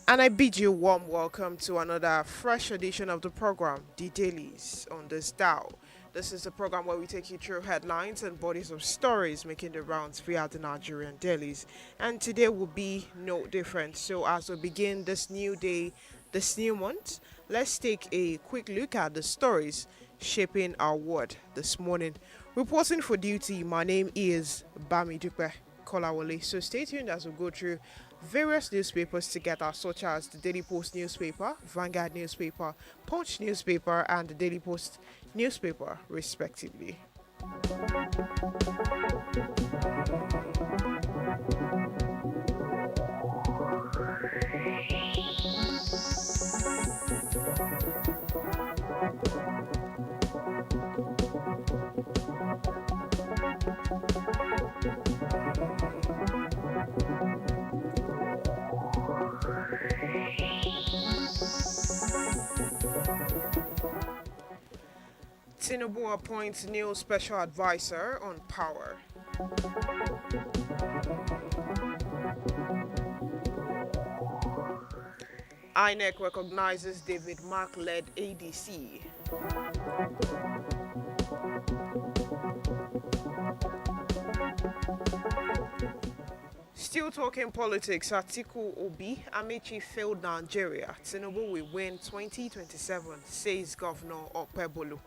And I bid you a warm welcome to another fresh edition of the program, The Dailies on this dial. This is the program where we take you through headlines and bodies of stories making the rounds via the Nigerian dailies. And today will be no different. So as we begin this new day, this new month, let's take a quick look at the stories shaping our world this morning. Reporting for duty, my name is Bamidupe Kolawole. So stay tuned as we go through various newspapers together, such as the Daily Post newspaper, Vanguard newspaper, Punch newspaper, and the Daily Post newspaper, respectively. Tinubu appoints new special advisor on power. INEC recognizes David Mark-led ADC. Still talking politics, Atiku Obi, Amechi failed Nigeria. Tinubu will win 2027, says Governor Okpebholo.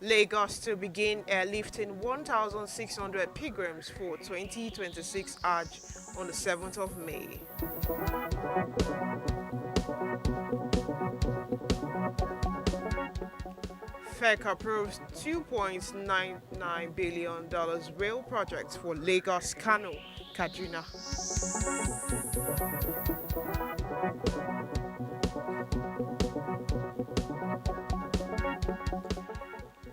Lagos to begin airlifting 1,600 pilgrims for 2026 Hajj on the 7th of May. FEC approves $2.99 billion rail project for Lagos, Kano, Kaduna.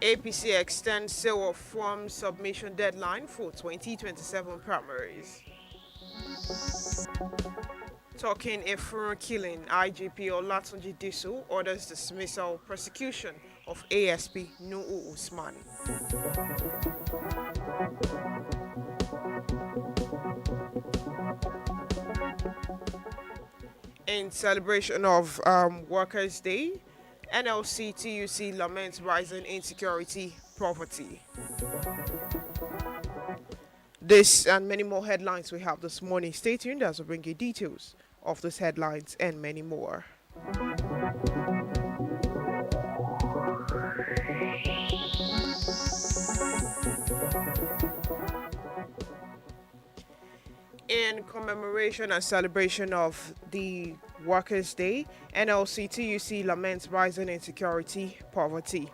APC extends sale of form submission deadline for 2027 primaries. Talking a furor killing, IGP Olatunji Disu orders dismissal prosecution of ASP Nuhu Usman. In celebration of Workers' Day, NLC TUC laments rising insecurity, poverty. This and many more headlines we have this morning. Stay tuned as we bring you details of these headlines and many more. In commemoration and celebration of the Workers' Day, NLC TUC laments rising insecurity, poverty.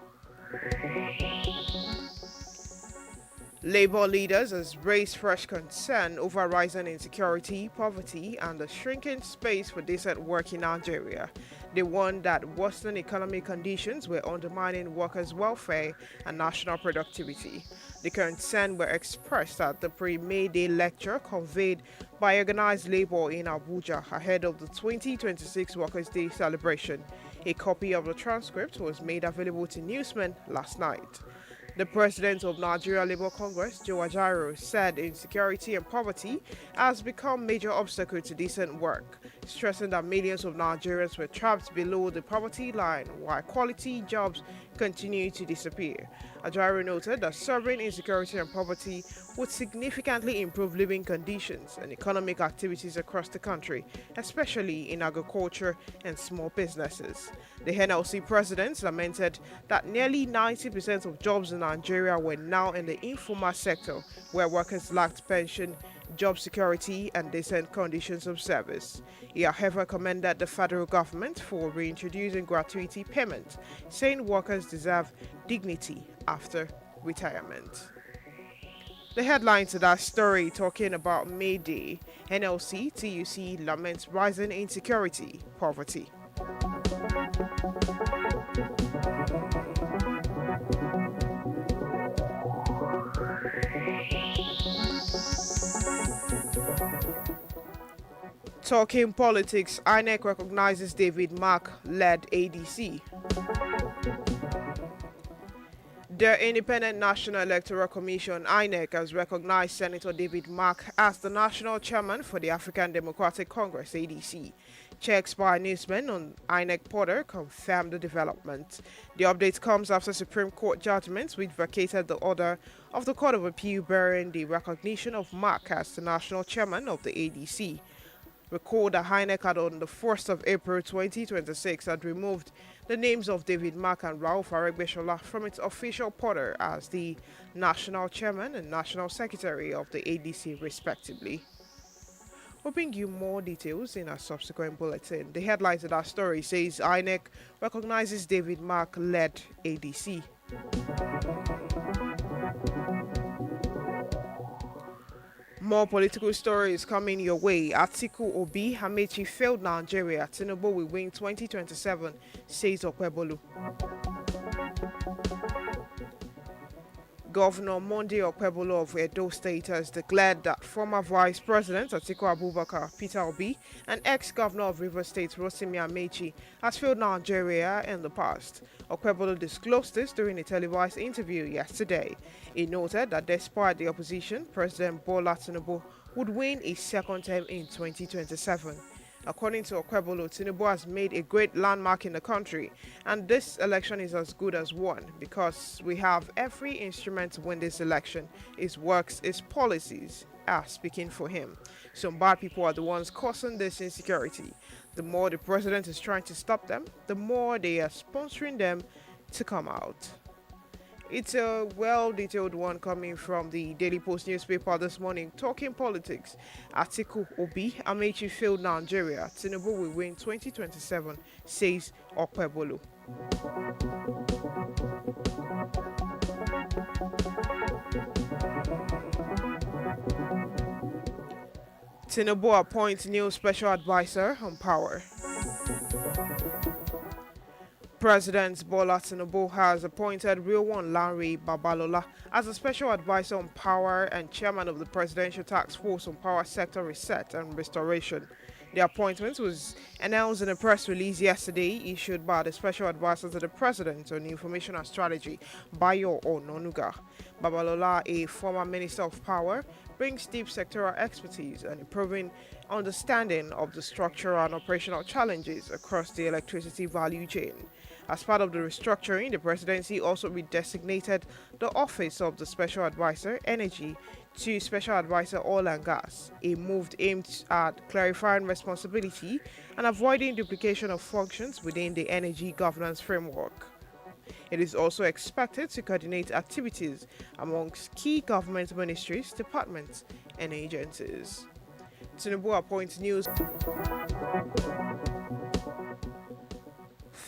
Labour leaders has raised fresh concern over rising insecurity, poverty, and the shrinking space for decent work in Nigeria. They warned that worsening economic conditions were undermining workers' welfare and national productivity. The concern were expressed at the pre-May Day lecture conveyed by organized labour in Abuja ahead of the 2026 Workers' Day celebration. A copy of the transcript was made available to newsmen last night. The president of Nigeria Labour Congress, Joe Ajaero, said insecurity and poverty has become major obstacle to decent work, stressing that millions of Nigerians were trapped below the poverty line while quality jobs continue to disappear. Ajaero noted that solving insecurity and poverty would significantly improve living conditions and economic activities across the country, especially in agriculture and small businesses. The NLC president lamented that nearly 90% of jobs in Nigeria were now in the informal sector, where workers lacked pension, job security, and decent conditions of service. He, however, commended the federal government for reintroducing gratuity payment, saying workers deserve dignity after retirement. The headline to that story talking about May Day, NLC TUC laments rising insecurity, poverty. Talking politics, INEC recognizes David Mark-led ADC. The Independent National Electoral Commission (INEC) has recognized Senator David Mark as the national chairman for the African Democratic Congress (ADC). Checks by newsmen on INEC portal confirmed the development. The update comes after Supreme Court judgments which vacated the order of the Court of Appeal bearing the recognition of Mark as the national chairman of the ADC. Recall that INEC had on the 1st of April 2026 had removed the names of David Mark and Rauf Aregbesola from its official portal as the national chairman and national secretary of the ADC respectively. We'll bring you more details in our subsequent bulletin. The headlines of our story says INEC recognizes David Mark-led ADC. More political stories coming your way. Atiku Obi Amechi failed Nigeria. Tinubu will win 2027, says Okpebholo. Governor Monday Okpebholo of Edo State has declared that former Vice President Atiku Abubakar, Peter Obi, and ex-governor of Rivers State Rotimi Amechi has failed Nigeria in the past. Okpebholo disclosed this during a televised interview yesterday. He noted that despite the opposition, President Bola Tinubu would win a second term in 2027. According to Okpebholo, Tinubu has made a great landmark in the country, and this election is as good as won because we have every instrument to win this election. His works, his policies are speaking for him. Some bad people are the ones causing this insecurity. The more the president is trying to stop them, the more they are sponsoring them to come out. It's a well-detailed one coming from the Daily Post newspaper this morning, talking politics. Atiku Obi Amechi failed Nigeria. Tinubu will win 2027, says Okpebholo. Tinubu appoints new special advisor on power. President Bola Tinubu has appointed Rilwan Lanre Babalola as a special advisor on power and chairman of the Presidential Task Force on Power Sector Reset and Restoration. The appointment was announced in a press release yesterday issued by the special advisor to the president on information and strategy, Bayo Ononuga. Babalola, a former minister of power, brings deep sectoral expertise and a proven understanding of the structural and operational challenges across the electricity value chain. As part of the restructuring, the presidency also redesignated the Office of the Special Advisor Energy to Special Advisor Oil and Gas, a move aimed at clarifying responsibility and avoiding duplication of functions within the energy governance framework. It is also expected to coordinate activities amongst key government ministries, departments, and agencies. Tinubu appoints new.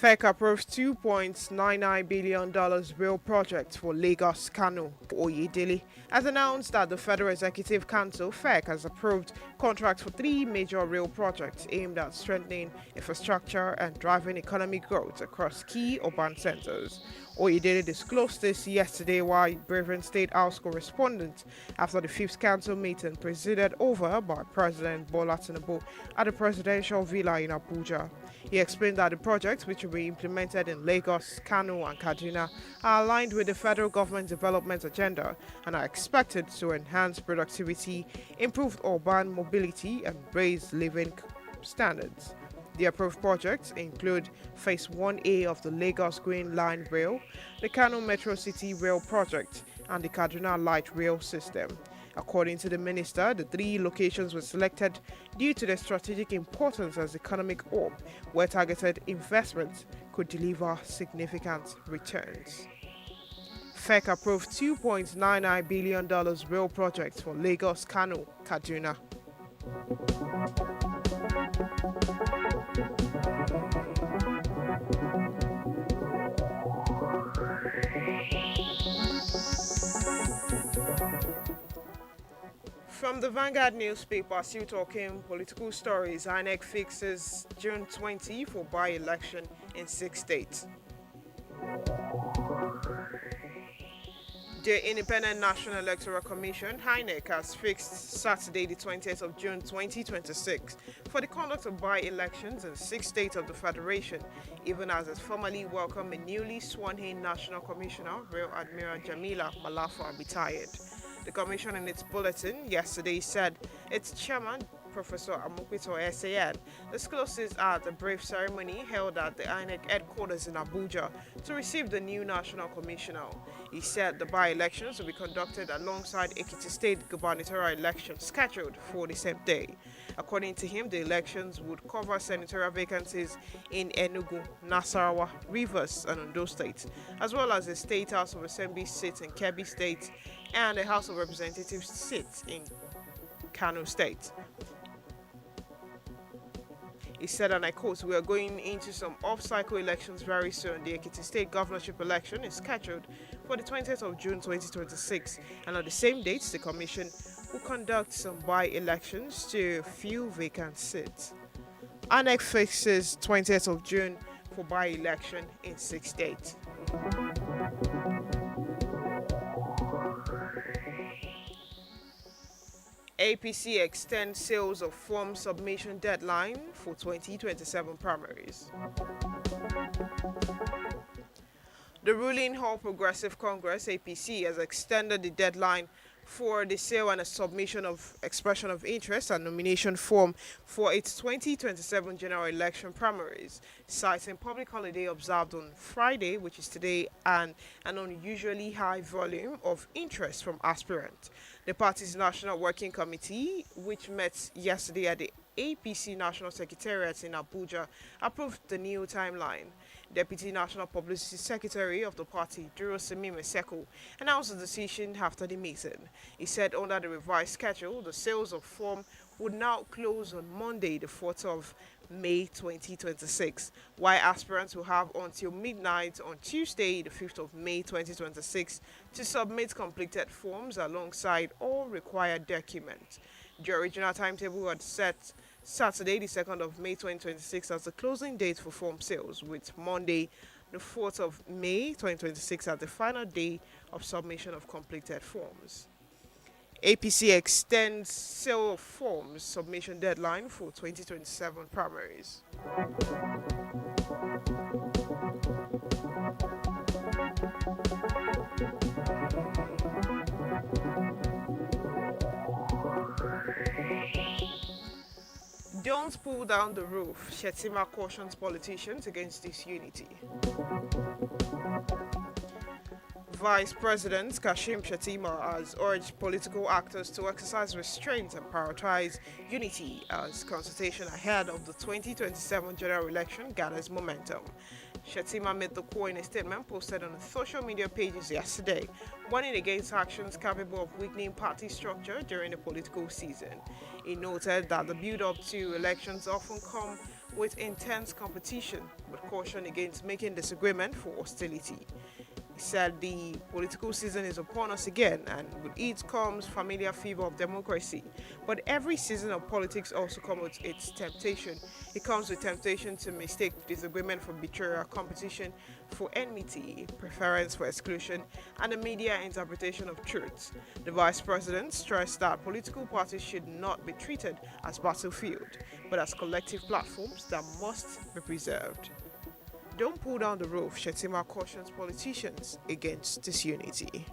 FEC approves $2.99 billion rail project for Lagos Kano. Oyedele has announced that the Federal Executive Council, FEC, has approved contracts for 3 major rail projects aimed at strengthening infrastructure and driving economic growth across key urban centers. Oyedele disclosed this yesterday while briefing State House correspondents after the 5th Council meeting presided over by President Bola Tinubu at the Presidential Villa in Abuja. He explained that the projects, which will be implemented in Lagos, Kano, and Kaduna, are aligned with the federal government development agenda and are expected to enhance productivity, improve urban mobility, and raise living standards. The approved projects include Phase 1A of the Lagos Green Line Rail, the Kano Metro City Rail Project, and the Kaduna Light Rail System. According to the minister, the 3 locations were selected due to their strategic importance as economic hub, where targeted investments could deliver significant returns. FEC approved $2.99 billion rail projects for Lagos, Kano, Kaduna. From the Vanguard newspaper, still talking political stories, INEC fixes June 20 for by-election in 6 states. The Independent National Electoral Commission, (INEC), has fixed Saturday, the 20th of June 2026, for the conduct of by-elections in 6 states of the Federation, even as it formally welcomed a newly sworn-in National Commissioner, Rear Admiral Jamila Malafa, retired. The Commission, in its bulletin yesterday, said its chairman, Professor Amukito Esayan, discloses at a brief ceremony held at the INEC headquarters in Abuja to receive the new National Commissioner. He said the by-elections will be conducted alongside Ekiti State gubernatorial elections scheduled for the same day. According to him, the elections would cover senatorial vacancies in Enugu, Nasarawa, Rivers, and Ondo states, as well as the State House of Assembly seat in Kebbi State and the House of Representatives seat in Kano State. He said, and I quote, "We are going into some off-cycle elections very soon. The Ekiti State governorship election is scheduled for the 20th of June 2026, and on the same date, the Commission will conduct some by-elections to fill vacant seats." INEC fixes 20th of June for by-election in 6 states. APC extends sales of form submission deadline for 2027 primaries. The ruling All Progressive Congress (APC) has extended the deadline for the sale and a submission of expression of interest and nomination form for its 2027 general election primaries, citing public holiday observed on Friday, which is today, and an unusually high volume of interest from aspirants. The party's National Working Committee, which met yesterday at the APC National Secretariat in Abuja, approved the new timeline. Deputy National Publicity Secretary of the party, Durosimi Meseko, announced the decision after the meeting. He said under the revised schedule, the sales of form would now close on Monday, the 4th of May 2026, while aspirants will have until midnight on Tuesday, the 5th of May 2026, to submit completed forms alongside all required documents. The original timetable had set Saturday, the 2nd of May 2026 as the closing date for form sales, with Monday, the 4th of May 2026 as the final day of submission of completed forms. APC extends sale of forms submission deadline for 2027 primaries. Don't pull down the roof. Shettima cautions politicians against disunity. Vice President Kashim Shettima has urged political actors to exercise restraint and prioritize unity as consultation ahead of the 2027 general election gathers momentum. Shettima made the call in a statement posted on the social media pages yesterday, warning against actions capable of weakening party structure during the political season. He noted that the build-up to elections often come with intense competition, but cautioned against making disagreement for hostility. He said the political season is upon us again, and with it comes familiar fever of democracy. But every season of politics also comes with its temptation. It comes with temptation to mistake disagreement for betrayal, competition for enmity, preference for exclusion, and the media interpretation of truth. The Vice President stressed that political parties should not be treated as battlefield, but as collective platforms that must be preserved. Don't pull down the roof, Shettima cautions politicians against disunity.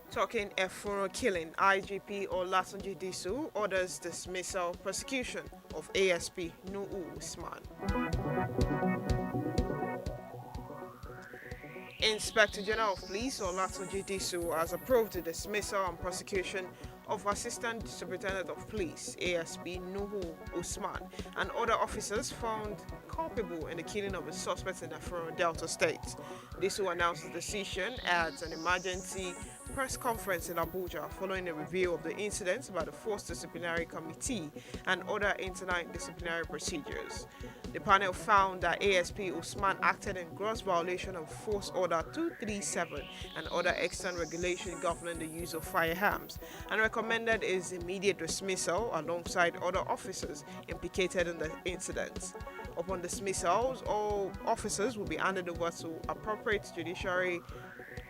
Talking Efuro killing, IGP Olatunji Disu orders dismissal prosecution of ASP Nuhu Usman. Inspector General of Police Olatunji Disu has approved the dismissal and prosecution of Assistant Superintendent of Police ASP Nuhu Usman and other officers found culpable in the killing of the suspects in Afro Delta State. Disu announced the decision at an emergency press conference in Abuja following a review of the incidents by the Force Disciplinary Committee and other internal disciplinary procedures. The panel found that ASP Usman acted in gross violation of Force Order 237 and other extant regulations governing the use of firearms and recommended his immediate dismissal alongside other officers implicated in the incidents. Upon dismissals, all officers will be handed over to appropriate judiciary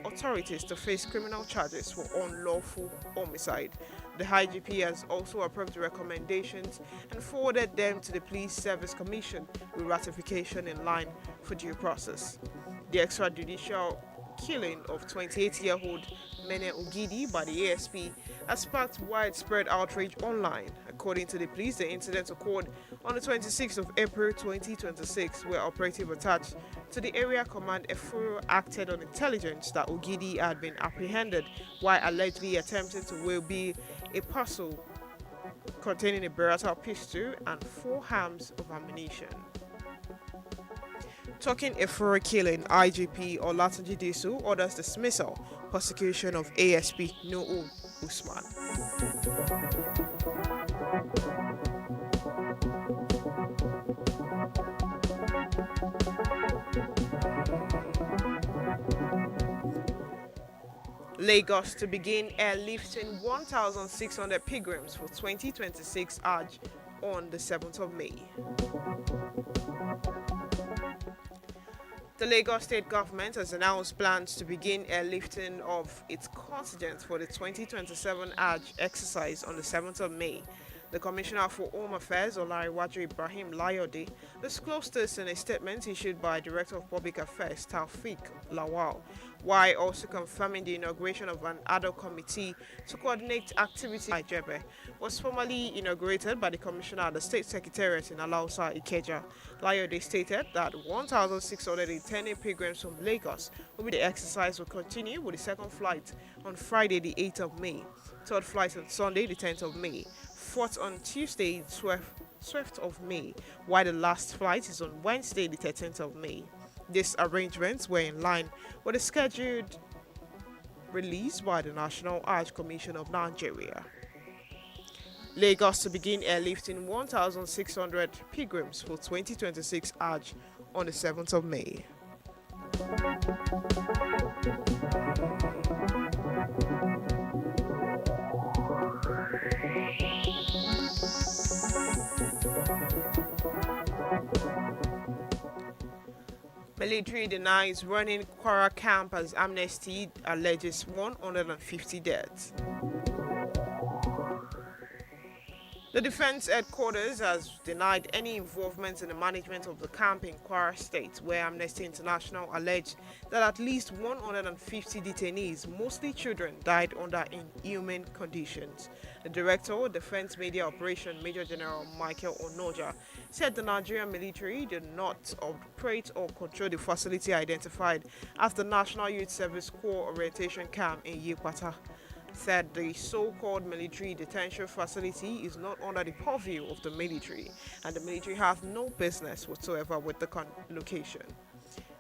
authorities to face criminal charges for unlawful homicide. The IGP has also approved the recommendations and forwarded them to the Police Service Commission with ratification in line for due process. The extrajudicial killing of 28-year-old Mene Ogidi by the ASP has sparked widespread outrage online. According to the police, the incident occurred on the 26th of April 2026, where operative attached to the area command Efuru acted on intelligence that Ogidi had been apprehended while allegedly attempting to wheel a parcel containing a Beretta pistol and 4 arms of ammunition. Talking Efuru killing, IGP Olatunji Disu orders dismissal, prosecution of ASP Nuhu Usman. Lagos to begin airlifting 1,600 pilgrims for 2026 Hajj on the 7th of May. The Lagos state government has announced plans to begin airlifting of its contingent for the 2027 Hajj exercise on the 7th of May. The Commissioner for Home Affairs, Olariwaju Ibrahim Layode, disclosed this in a statement issued by Director of Public Affairs, Taufik Lawal, while also confirming the inauguration of an ad hoc committee to coordinate activity. Ijebe was formally inaugurated by the Commissioner at the State Secretariat in Alausa, Ikeja. Layode stated that 1,610 pilgrims from Lagos will be the exercise will continue with the second flight on Friday, the 8th of May, third flight on Sunday, the 10th of May, fourth on Tuesday, 12th of May, while the last flight is on Wednesday, the 13th of May. These arrangements were in line with the scheduled release by the National Hajj Commission of Nigeria. Lagos to begin airlifting 1,600 pilgrims for 2026 Hajj on the 7th of May. Military denies running Kwara camp as amnesty alleges 150 deaths. The Defense Headquarters has denied any involvement in the management of the camp in Kwara State, where Amnesty International alleged that at least 150 detainees, mostly children, died under inhuman conditions. The Director of Defense Media Operation, Major General Michael Onoja, said the Nigerian military did not operate or control the facility identified as the National Youth Service Corps Orientation Camp in Yipata. Said the so-called military detention facility is not under the purview of the military, and the military have no business whatsoever with the location.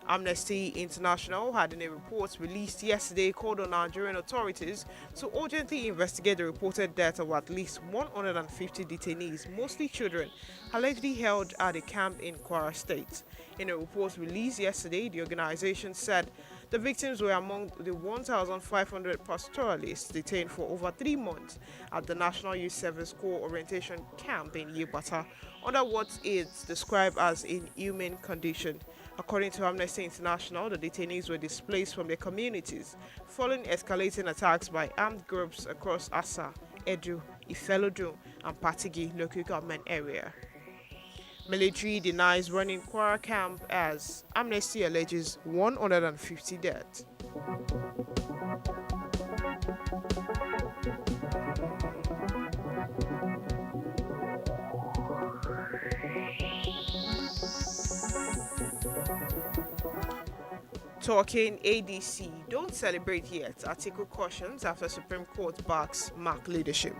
Amnesty International had in a report released yesterday called on Nigerian authorities to urgently investigate the reported death of at least 150 detainees, mostly children, allegedly held at a camp in Kwara State. In a report released yesterday, the organization said the victims were among the 1,500 pastoralists detained for over 3 months at the National Youth Service Corps Orientation Camp in Yibata under what is described as inhuman condition. According to Amnesty International, the detainees were displaced from their communities following escalating attacks by armed groups across Asa, Edu, Ifelodun, and Patigi local government area. Military denies running Kwara camp as Amnesty alleges 150 deaths. Talking ADC, don't celebrate yet. Article cautions after Supreme Court backs Mark leadership.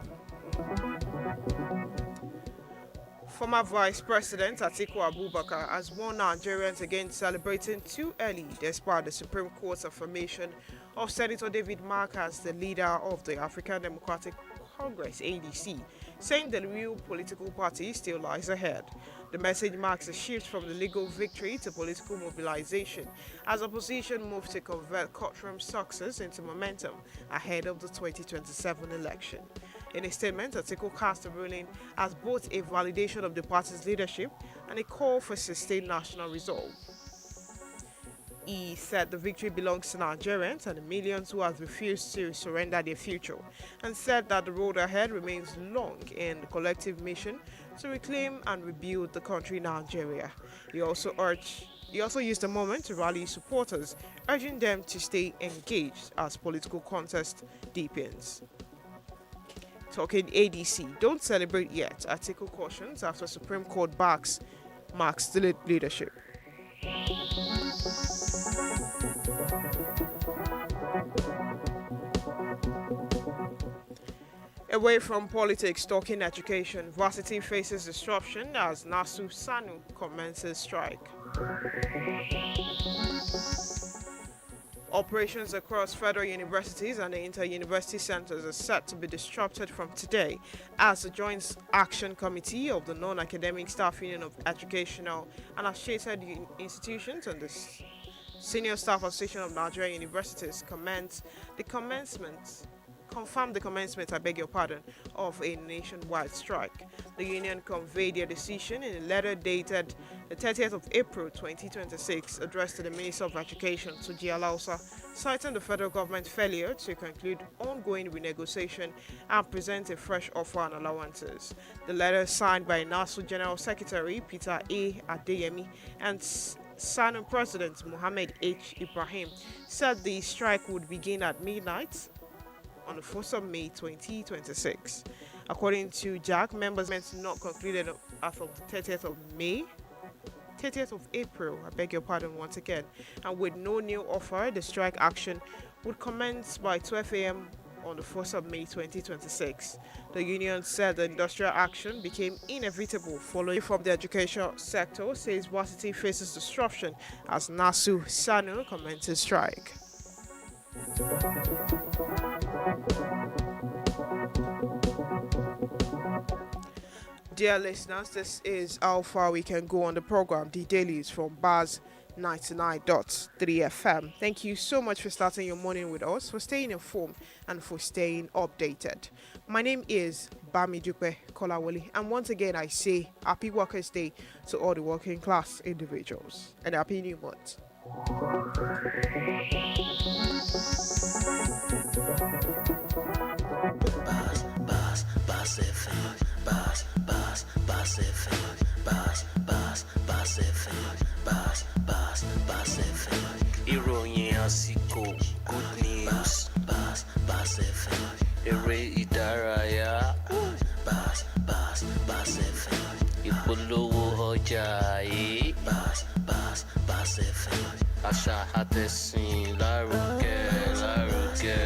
Former Vice President Atiku Abubakar has warned Nigerians against celebrating too early despite the Supreme Court's affirmation of Senator David Mark as the leader of the African Democratic Congress (ADC), saying the real political party still lies ahead. The message marks a shift from the legal victory to political mobilization as opposition moves to convert courtroom success into momentum ahead of the 2027 election. In a statement, Atiku cast the ruling as both a validation of the party's leadership and a call for sustained national resolve. He said the victory belongs to Nigerians and the millions who have refused to surrender their future, and said that the road ahead remains long in the collective mission to reclaim and rebuild the country Nigeria. He also used the moment to rally supporters, urging them to stay engaged as political contest deepens. Talking ADC, don't celebrate yet. Article cautions after Supreme Court backs Mark's leadership. Away from politics, talking education, varsity faces disruption as Nasu Sanu commences strike. Operations across federal universities and the inter-university centers are set to be disrupted from today as the Joint Action Committee of the Non-Academic Staff Union of Educational and Associated Institutions and the Senior Staff Association of Nigerian Universities confirmed the commencement, of a nationwide strike. The union conveyed their decision in a letter dated the 30th of April 2026 addressed to the Minister of Education, Tuji Alausa, citing the federal government's failure to conclude ongoing renegotiation and present a fresh offer on allowances. The letter, signed by NASU General Secretary Peter A. Adeyemi and SANU President Mohammed H. Ibrahim, said the strike would begin at midnight on the 1st of May 2026. According to Jack, members not concluded as of the 30th of April, once again, and with no new offer, the strike action would commence by 12 a.m. on the 1st of May 2026. The union said the industrial action became inevitable following from the education sector, says varsity faces disruption as Nasu Sanu commences strike. Dear listeners, this is how far we can go on the program, the dailies from Bars 99.3 FM. Thank you so much for starting your morning with us, for staying informed and for staying updated. My name is Bamidupe Kolawole, and once again I say Happy Workers' Day to all the working class individuals and Happy New Month. Ìròyìn àsìkò, good news, eré ìdárayá, ìpolówó ọjà, àṣà àtẹ̀sìn lárugẹ.